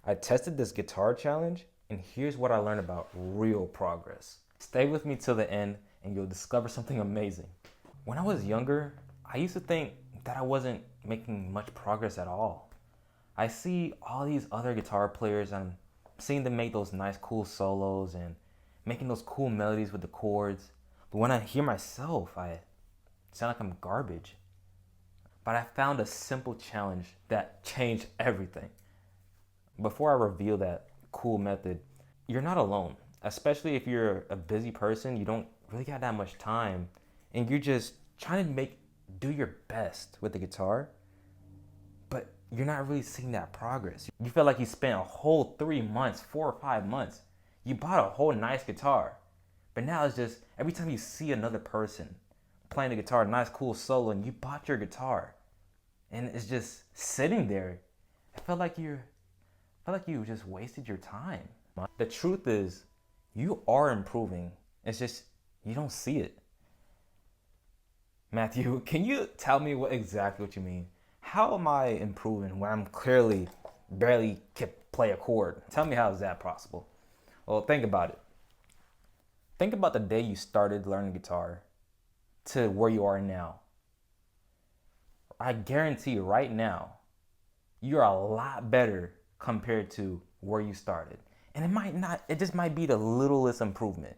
I tested this guitar challenge, and here's what I learned about real progress. Stay with me till the end, and you'll discover something amazing. When I was younger, I used to think that I wasn't making much progress at all. I see all these other guitar players, and I'm seeing them make those nice, cool solos and making those cool melodies with the chords. But when I hear myself, I sound like I'm garbage. But I found a simple challenge that changed everything. Before I reveal that cool method, you're not alone. Especially if you're a busy person, you don't really got that much time, and you're just trying to do your best with the guitar, but you're not really seeing that progress. You feel like you spent a whole 3 months, 4 or 5 months. You bought a whole nice guitar, but now it's just every time you see another person playing the guitar, nice cool solo, and you bought your guitar, and it's just sitting there. I felt like you just wasted your time. The truth is, you are improving. It's just you don't see it. Matthew, can you tell me exactly what you mean? How am I improving when I'm clearly barely can play a chord? Tell me, how is that possible? Well, think about it. Think about the day you started learning guitar to where you are now. I guarantee you right now, you're a lot better compared to where you started. And it just might be the littlest improvement,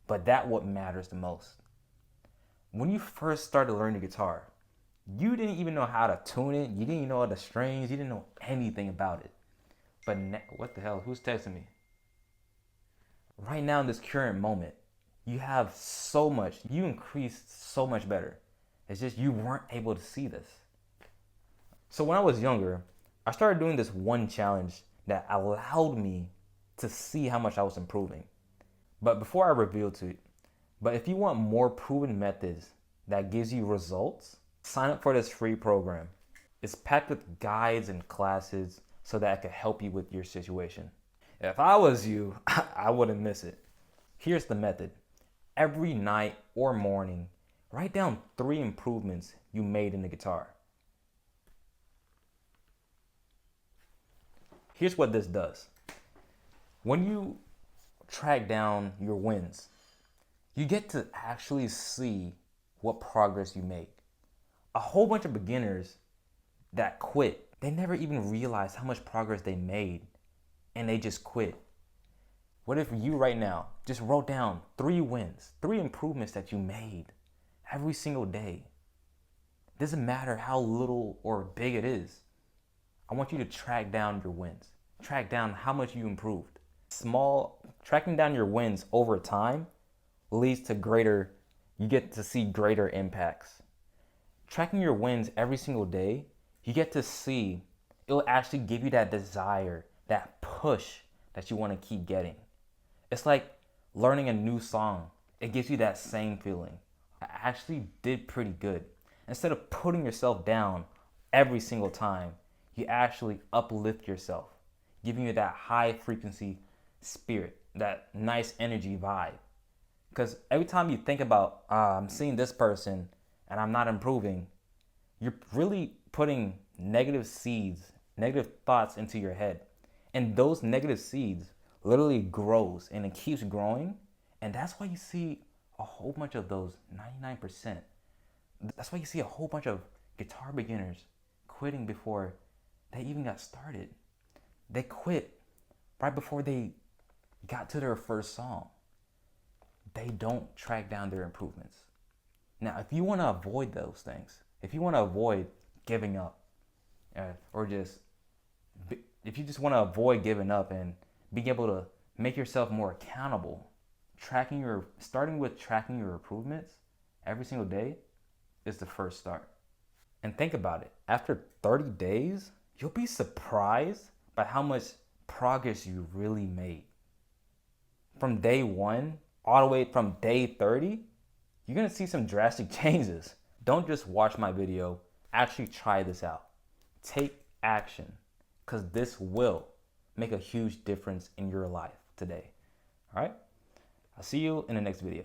but that's what matters the most. When you first started learning guitar, you didn't even know how to tune it. You didn't even know the strings. You didn't know anything about it. But what the hell? Who's texting me? Right now in this current moment, you have so much. You increased so much better. It's just you weren't able to see this. So when I was younger, I started doing this one challenge that allowed me to see how much I was improving. But before I reveal to you, if you want more proven methods that gives you results, sign up for this free program. It's packed with guides and classes so that I could help you with your situation. If I was you, I wouldn't miss it. Here's the method. Every night or morning, write down 3 improvements you made in the guitar. Here's what this does. When you track down your wins, you get to actually see what progress you make. A whole bunch of beginners that quit, they never even realize how much progress they made, and they just quit. What if you right now just wrote down 3 wins, 3 improvements that you made every single day? Doesn't matter how little or big it is. I want you to track down your wins. Track down how much you improved. Tracking down your wins over time leads to you get to see greater impacts. Tracking your wins every single day, you get to see, it'll actually give you that desire, that push that you want to keep getting. It's like learning a new song. It gives you that same feeling. I actually did pretty good. Instead of putting yourself down every single time, you actually uplift yourself, giving you that high frequency spirit, that nice energy vibe. Because every time you think about, I'm seeing this person and I'm not improving, you're really putting negative seeds, negative thoughts into your head. And those negative seeds literally grows, and it keeps growing. And that's why you see a whole bunch of those 99%. That's why you see a whole bunch of guitar beginners quitting before they even got started. They quit right before they got to their first song. They don't track down their improvements. Now, if you want to avoid those things, if you want to avoid giving up, if you just want to avoid giving up and being able to make yourself more accountable, starting with tracking your improvements every single day is the first start. And think about it. After 30 days, you'll be surprised by how much progress you really made. From day 1 all the way from day 30, you're going to see some drastic changes. Don't just watch my video. Actually try this out. Take action, because this will make a huge difference in your life today. All right? I'll see you in the next video.